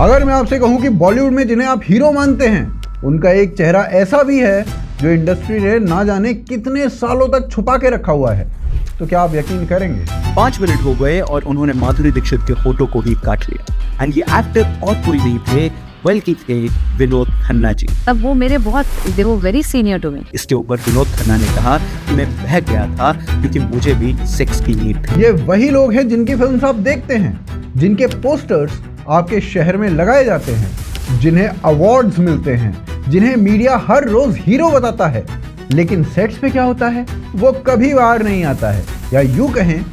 अगर मैं आपसे कहूं कि बॉलीवुड में जिन्हें आप हीरो मानते हैं उनका एक चेहरा ऐसा भी है जो इंडस्ट्री ने ना जाने कितने सालों तक छुपा के रखा हुआ है, तो क्या आप यकीन करेंगे? 5 मिनट हो गए और उन्होंने माधुरी दीक्षित के फोटो को ही काट लिया। एंड ये एक्टर और कोई नहीं थे बल्कि थे विनोद खन्ना जी। तब वो मेरे बहुत दे वो वेरी सीनियर टू मी। इसके ऊपर विनोद खन्ना ने कहा कि मैं बहक गया था क्योंकि मुझे भी सेक्स की नीड थी। ये वही लोग हैं जिनकी फिल्म्स आप देखते हैं, जिनके पोस्टर्स आपके शहर में लगाए जाते हैं, जिन्हें अवार्ड्स मिलते हैं, जिन्हें मीडिया हर रोज हीरो बताता है, लेकिन सेट्स पे क्या होता है वो कभी बाहर नहीं आता है, या यूं कहें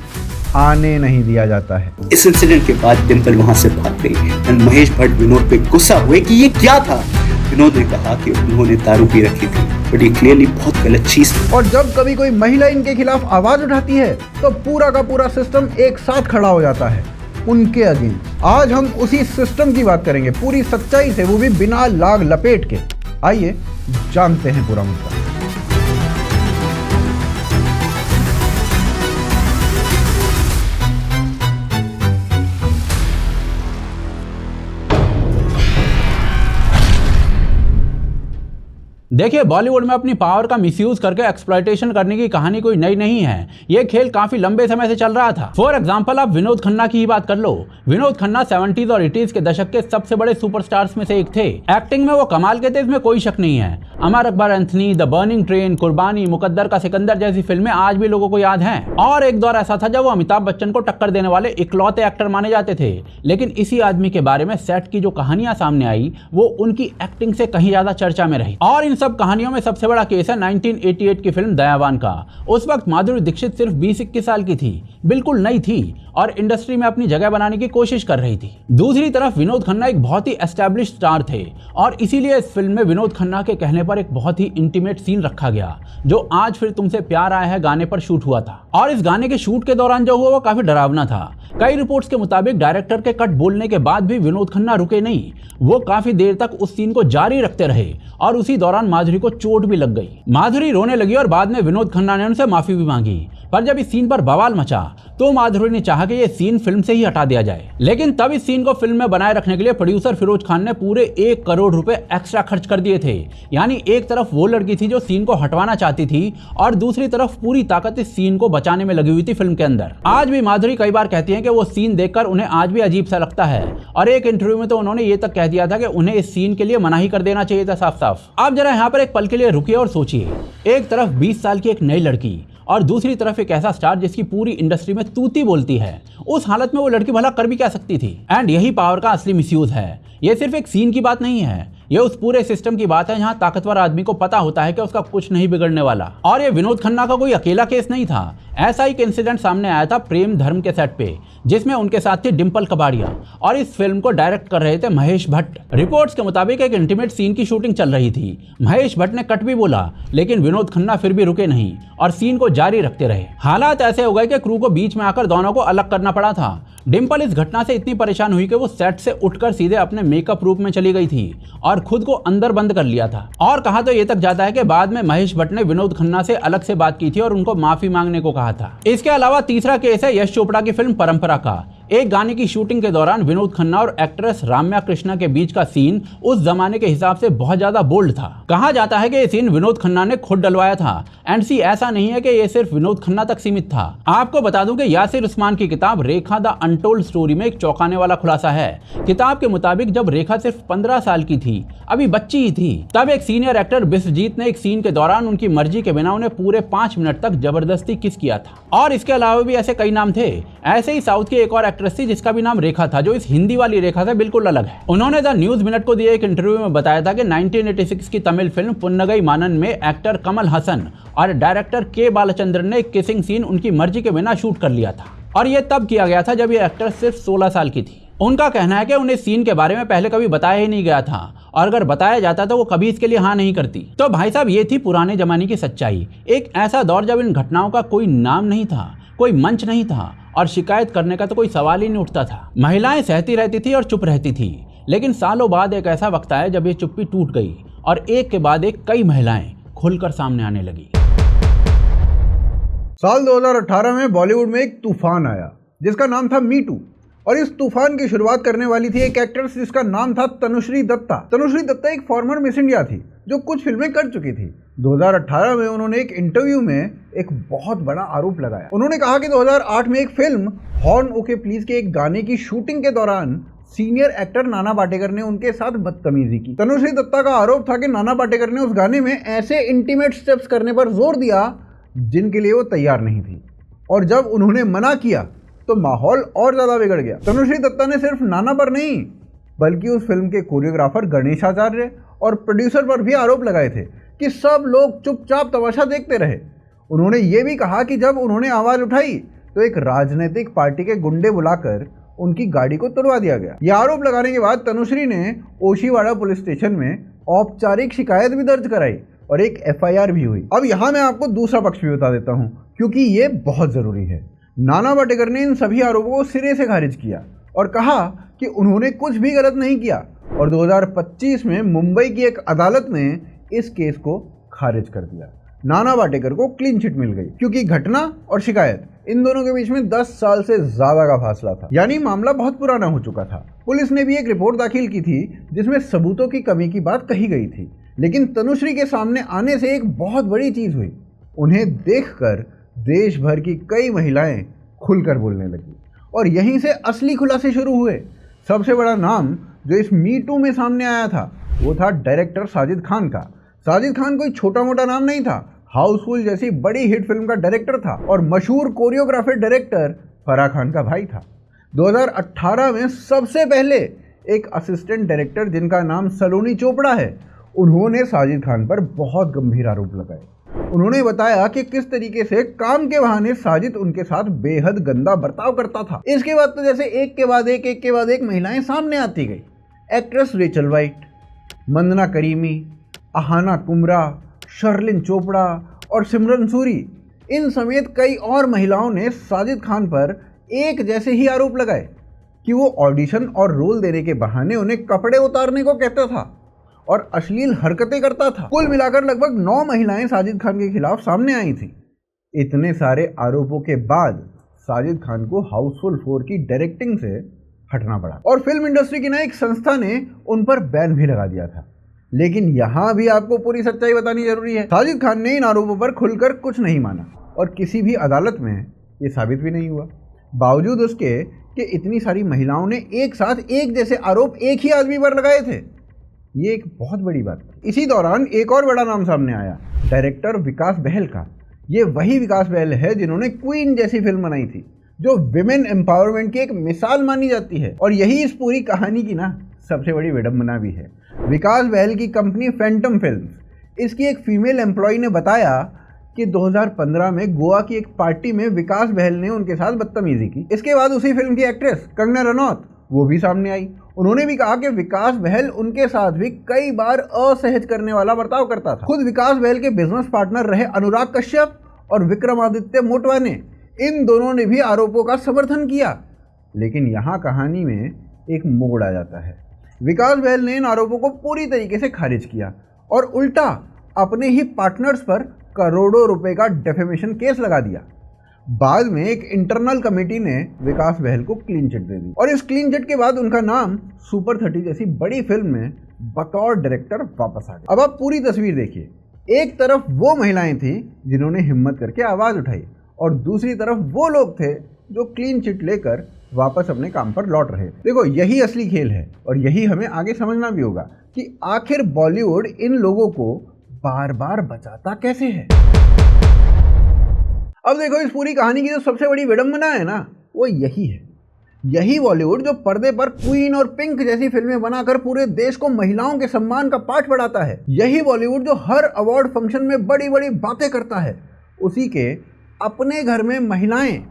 आने नहीं दिया जाता है। इस इंसिडेंट के बाद डिंपल वहां से भाग गई एंड महेश भट्ट विनोद पे गुस्सा हुए कि ये क्या था। विनोद ने कहा कि उन्होंने दारू पी रखी थी, बट ये क्लियरली बहुत गलत चीज थी। और जब कभी कोई महिला इनके खिलाफ आवाज उठाती है तो पूरा का पूरा सिस्टम एक साथ खड़ा हो जाता है उनके अगेंस्ट। आज हम उसी सिस्टम की बात करेंगे पूरी सच्चाई से, वो भी बिना लाग लपेट के। आइए जानते हैं पूरा मुद्दा। देखिए, बॉलीवुड में अपनी पावर का मिसयूज करके एक्सप्लॉयटेशन करने की कहानी कोई नई नहीं है। ये खेल काफी लंबे समय से चल रहा था। फॉर एग्जांपल आप विनोद खन्ना की ही बात कर लो। विनोद खन्ना 70s और 80s के दशक के सबसे बड़े सुपरस्टार्स में से एक थे। एक्टिंग में वो कमाल के थे, इसमें कोई शक नहीं है। Amar Akbar Anthony, The Burning Train, Qurbani, Muqaddar का सिकंदर जैसी फिल्में आज भी लोगों को याद हैं। और एक दौर ऐसा था जब वो अमिताभ बच्चन को टक्कर देने वाले इकलौते एक्टर माने जाते थे। लेकिन इसी आदमी के बारे में सेट की जो कहानियां सामने आई वो उनकी एक्टिंग से कहीं ज्यादा चर्चा में रही। और इन सब कहानियों में सबसे बड़ा केस है 1988 की फिल्म दयावान का। उस वक्त माधुरी दीक्षित सिर्फ 20-21 साल की थी, बिल्कुल नई थी और इंडस्ट्री में अपनी जगह बनाने की कोशिश कर रही थी। दूसरी तरफ विनोद खन्ना एक बहुत ही एस्टैब्लिश्ड स्टार थे और इसीलिए इस फिल्म में विनोद खन्ना के कहने पर एक बहुत ही इंटीमेट सीन रखा गया जो आज फिर तुमसे प्यार आया है गाने पर शूट हुआ था। और इस गाने के शूट के दौरान जो हुआ वो काफी डरावना था। कई रिपोर्ट्स के मुताबिक डायरेक्टर के कट बोलने के बाद भी विनोद खन्ना रुके नहीं, वो काफी देर तक उस सीन को जारी रखते रहे और उसी दौरान माधुरी को चोट भी लग गई। माधुरी रोने लगी और बाद में विनोद खन्ना ने उनसे माफी भी मांगी। पर जब इस सीन पर बवाल मचा तो माधुरी ने चाहा कि ये सीन फिल्म से ही हटा दिया जाए। लेकिन तब इस सीन को फिल्म में बनाए रखने के लिए प्रोड्यूसर फिरोज खान ने पूरे 1 करोड़ रुपए एक्स्ट्रा खर्च कर दिए थे। यानी एक तरफ वो लड़की थी जो सीन को हटवाना चाहती थी और दूसरी तरफ पूरी ताकत इस सीन को बचाने में लगी हुई थी फिल्म के अंदर। आज भी माधुरी कई बार कहती है कि वो सीन देखकर उन्हें आज भी अजीब सा लगता है और एक इंटरव्यू में तो उन्होंने ये तक कह दिया था कि उन्हें इस सीन के लिए मनाही कर देना चाहिए था साफ साफ। आप जरा यहाँ पर एक पल के लिए रुकिए और सोचिए, एक तरफ 20 साल की एक नई लड़की और दूसरी तरफ एक ऐसा स्टार जिसकी पूरी इंडस्ट्री में तूती बोलती है। उस हालत में वो लड़की भला कर भी क्या सकती थी? एंड यही पावर का असली मिसयूज है। ये सिर्फ एक सीन की बात नहीं है, ये उस पूरे सिस्टम की बात है जहां ताकतवर आदमी को पता होता है कि उसका कुछ नहीं बिगड़ने वाला। और ये विनोद खन्ना का कोई अकेला केस नहीं था। ऐसा ही एक इंसिडेंट सामने आया था प्रेम धर्म के सेट पे, जिसमें उनके साथ थी डिंपल कपाड़िया और इस फिल्म को डायरेक्ट कर रहे थे महेश भट्ट। रिपोर्ट्स के मुताबिक एक इंटीमेट सीन की शूटिंग चल रही थी। महेश भट्ट ने कट भी बोला, लेकिन विनोद खन्ना फिर भी रुके नहीं और सीन को जारी रखते रहे। हालात ऐसे हो गए कि क्रू को बीच में आकर दोनों को अलग करना पड़ा था। डिंपल इस घटना से इतनी परेशान हुई कि वो सेट से उठकर सीधे अपने मेकअप रूम में चली गई थी और खुद को अंदर बंद कर लिया था। और कहा तो ये तक जाता है कि बाद में महेश भट्ट ने विनोद खन्ना से अलग से बात की थी और उनको माफी मांगने को कहा था। इसके अलावा तीसरा केस है यश चोपड़ा की फिल्म परंपरा का। एक गाने की शूटिंग के दौरान विनोद खन्ना और एक्ट्रेस राम्या कृष्णा के बीच का सीन उस जमाने के हिसाब से बहुत ज्यादा बोल्ड था। कहा जाता है कि ये सीन विनोद खन्ना ने खुद डलवाया था। एंड सी ऐसा नहीं है कि ये सिर्फ विनोद खन्ना तक सीमित था। आपको बता दूं कि यासिर उस्मान की किताब रेखा द अनटोल्ड स्टोरी में एक चौंकाने वाला खुलासा है। किताब के मुताबिक जब रेखा सिर्फ 15 साल की थी, अभी बच्ची ही थी, तब एक सीनियर एक्टर बिस्वजीत ने एक सीन के दौरान उनकी मर्जी के बिना उन्हें पूरे 5 मिनट तक जबरदस्ती किस किया था। और इसके अलावा भी ऐसे कई नाम थे। ऐसे ही साउथ की एक और एक्ट्रेस थी जिसका भी नाम रेखा था, जो इस हिंदी वाली रेखा से बिल्कुल अलग है। उन्होंने द न्यूज मिनट को दिए एक इंटरव्यू में बताया था कि 1986 की तमिल फिल्म पुन्नगई मानन में एक्टर कमल हसन और डायरेक्टर के बालचंद्रन ने एक किसिंग सीन उनकी मर्जी के बिना शूट कर लिया था और यह तब किया गया था जब ये एक्टर सिर्फ 16 साल की थी। उनका कहना है कि उन्हें सीन के बारे में पहले कभी बताया ही नहीं गया था और अगर बताया जाता तो वो कभी इसके लिए हाँ नहीं करती। तो भाई साहब, ये थी पुराने जमाने की सच्चाई। एक ऐसा दौर जब इन घटनाओं का कोई नाम नहीं था, कोई मंच नहीं था और शिकायत करने का तो कोई सवाल ही नहीं उठता था। महिलाएं सहती रहती थी और चुप रहती थी। लेकिन सालों बाद एक ऐसा वक्त आया जब ये चुप्पी टूट गई और एक के बाद एक कई महिलाएं खुलकर सामने आने लगी। साल 2018 में बॉलीवुड में एक तूफान आया जिसका नाम था मी टू और इस तूफान की शुरुआत करने वाली थी एक एक्ट्रेस जिसका नाम था तनुश्री दत्ता। तनुश्री दत्ता एक फॉर्मर मिस इंडिया थी जो कुछ फिल्में कर चुकी थी। 2018 में उन्होंने एक इंटरव्यू में एक बहुत बड़ा आरोप लगाया। उन्होंने कहा कि 2008 में एक फिल्म हॉर्न ओके प्लीज के एक गाने की शूटिंग के दौरान सीनियर एक्टर नाना पाटेकर ने उनके साथ बदतमीजी की। तनुश्री दत्ता का आरोप था कि नाना पाटेकर ने उस गाने में ऐसे इंटीमेट स्टेप्स करने पर जोर दिया जिनके लिए वो तैयार नहीं थी, और जब उन्होंने मना किया तो माहौल और ज्यादा बिगड़ गया। तनुश्री दत्ता ने सिर्फ नाना पर नहीं बल्कि उस फिल्म के कोरियोग्राफर गणेश आचार्य और प्रोड्यूसर पर भी आरोप लगाए थे कि सब लोग चुपचाप तमाशा देखते रहे। उन्होंने ये भी कहा कि जब उन्होंने आवाज उठाई तो एक राजनीतिक पार्टी के गुंडे बुलाकर उनकी गाड़ी को तोड़वा दिया गया। यह आरोप लगाने के बाद तनुश्री ने ओशीवाड़ा पुलिस स्टेशन में औपचारिक शिकायत भी दर्ज कराई और एक FIR भी हुई। अब यहाँ मैं आपको दूसरा पक्ष भी बता देता हूँ क्योंकि ये बहुत जरूरी है। नाना पाटेकर ने इन सभी आरोपों को सिरे से खारिज किया और कहा कि उन्होंने कुछ भी गलत नहीं किया, और 2025 में मुंबई की एक अदालत ने इस केस को खारिज कर दिया। नाना पाटेकर को क्लीन चिट मिल गई क्योंकि घटना और शिकायत इन दोनों के बीच में 10 साल से ज्यादा का फासला था, यानी मामला बहुत पुराना हो चुका था। पुलिस ने भी एक रिपोर्ट दाखिल की थी जिसमें सबूतों की कमी की बात कही गई थी, लेकिन तनुश्री के सामने आने से एक बहुत बड़ी चीज हुई। उन्हें देखकर देश भर की कई महिलाएं खुलकर बोलने लगी और यहीं से असली खुलासे शुरू हुए। सबसे बड़ा नाम जो इस मी टू में सामने आया था वो था डायरेक्टर साजिद खान का। साजिद खान कोई छोटा मोटा नाम नहीं था, हाउसफुल जैसी बड़ी हिट फिल्म का डायरेक्टर था और मशहूर कोरियोग्राफर डायरेक्टर फराह खान का भाई था। 2018 में सबसे पहले एक असिस्टेंट डायरेक्टर जिनका नाम सलोनी चोपड़ा है, उन्होंने साजिद खान पर बहुत गंभीर आरोप लगाए। उन्होंने बताया कि किस तरीके से काम के बहाने साजिद उनके साथ बेहद गंदा बर्ताव करता था। इसके बाद तो जैसे एक के बाद एक महिलाएं सामने आती गई। Actress Rachel White, Mandana Karimi, Ahana Kumra, Sherlyn Chopra और सिमरन सूरी, इन समेत कई और महिलाओं ने साजिद खान पर एक जैसे ही आरोप लगाए कि वो ऑडिशन और रोल देने के बहाने उन्हें कपड़े उतारने को कहता था और अश्लील हरकतें करता था। कुल मिलाकर लगभग 9 महिलाएं साजिद खान के खिलाफ सामने आई थी। इतने सारे आरोपों के बाद साजिद खान को हाउसफुल 4 की डायरेक्टिंग से हटना पड़ा और फिल्म इंडस्ट्री की ना एक संस्था ने उन पर बैन भी लगा दिया था। लेकिन यहाँ भी आपको पूरी सच्चाई बतानी जरूरी है। साजिद खान ने इन आरोपों पर खुलकर कुछ नहीं माना और किसी भी अदालत में ये साबित भी नहीं हुआ, बावजूद उसके कि इतनी सारी महिलाओं ने एक साथ एक जैसे आरोप एक ही आदमी पर लगाए थे। ये एक बहुत बड़ी बात थी। इसी दौरान एक और बड़ा नाम सामने आया, डायरेक्टर विकास बहल का। ये वही विकास बहल है जिन्होंने क्वीन जैसी फिल्म बनाई थी जो विमेन एम्पावरमेंट की एक मिसाल मानी जाती है, और यही इस पूरी कहानी की ना सबसे बड़ी विडंबना भी है। विकास बहल की कंपनी फैंटम फिल्म्स, इसकी एक फीमेल एम्प्लॉय ने बताया कि 2015 में गोवा की एक पार्टी में विकास बहल ने उनके साथ बदतमीजी की। इसके बाद उसी फिल्म की एक्ट्रेस कंगना रनौत वो भी सामने आई। उन्होंने भी कहा कि विकास बहल उनके साथ भी कई बार असहज करने वाला बर्ताव करता था। खुद विकास बहल के बिजनेस पार्टनर रहे अनुराग कश्यप और विक्रमादित्य मोटवाने, इन दोनों ने भी आरोपों का समर्थन किया। लेकिन यहाँ कहानी में एक मोड़ आ जाता है। विकास बहल ने इन आरोपों को पूरी तरीके से खारिज किया और उल्टा अपने ही पार्टनर्स पर करोड़ों रुपए का डेफेमेशन केस लगा दिया। बाद में एक इंटरनल कमेटी ने विकास बहल को क्लीन चिट दे दी और इस क्लीन चिट के बाद उनका नाम सुपर 30 जैसी बड़ी फिल्म में बतौर डायरेक्टर वापस आ गया। अब आप पूरी तस्वीर देखिए, एक तरफ वो महिलाएं थी जिन्होंने हिम्मत करके आवाज उठाई और दूसरी तरफ वो लोग थे जो क्लीन चिट लेकर वापस अपने काम पर लौट रहे। देखो, यही असली खेल है और यही हमें आगे समझना भी होगा कि आखिर बॉलीवुड इन लोगों को बार बार बचाता कैसे है। अब देखो, इस पूरी कहानी की जो सबसे बड़ी विडंबना है ना, वो यही है। यही बॉलीवुड जो पर्दे पर क्वीन और पिंक जैसी फिल्में बनाकर पूरे देश को महिलाओं के सम्मान का पाठ पढ़ाता है। यही बॉलीवुड जो हर अवार्ड फंक्शन में बड़ी बड़ी बातें करता है, उसी के अपने घर में महिलाएं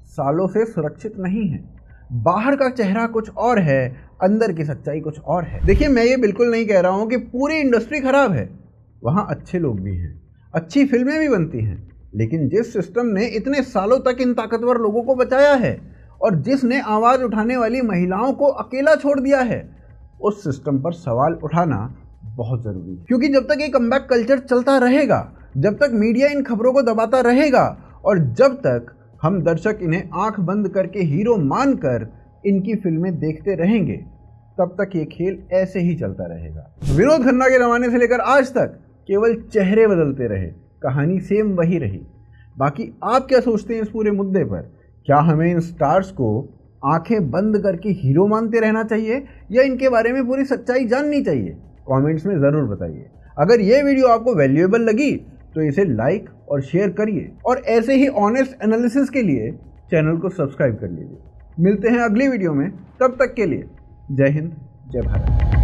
सालों से सुरक्षित नहीं है। बाहर का चेहरा कुछ और है, अंदर की सच्चाई कुछ और है। देखिए, मैं ये बिल्कुल नहीं कह रहा हूँ कि पूरी इंडस्ट्री खराब है, वहाँ अच्छे लोग भी हैं, अच्छी फिल्में भी बनती हैं, लेकिन जिस सिस्टम ने इतने सालों तक इन ताकतवर लोगों को बचाया है और जिसने आवाज़ उठाने वाली महिलाओं को अकेला छोड़ दिया है, उस सिस्टम पर सवाल उठाना बहुत ज़रूरी है। क्योंकि जब तक ये कमबैक कल्चर चलता रहेगा, जब तक मीडिया इन खबरों को दबाता रहेगा और जब तक हम दर्शक इन्हें आंख बंद करके हीरो मानकर इनकी फिल्में देखते रहेंगे तब तक ये खेल ऐसे ही चलता रहेगा। विनोद खन्ना के ज़माने से लेकर आज तक केवल चेहरे बदलते रहे, कहानी सेम वही रही। बाकी आप क्या सोचते हैं इस पूरे मुद्दे पर? क्या हमें इन स्टार्स को आंखें बंद करके हीरो मानते रहना चाहिए या इनके बारे में पूरी सच्चाई जाननी चाहिए? कमेंट्स में ज़रूर बताइए। अगर ये वीडियो आपको वैल्यूएबल लगी तो इसे लाइक और शेयर करिए और ऐसे ही ऑनेस्ट एनालिसिस के लिए चैनल को सब्सक्राइब कर लीजिए। मिलते हैं अगली वीडियो में, तब तक के लिए जय हिंद, जय भारत।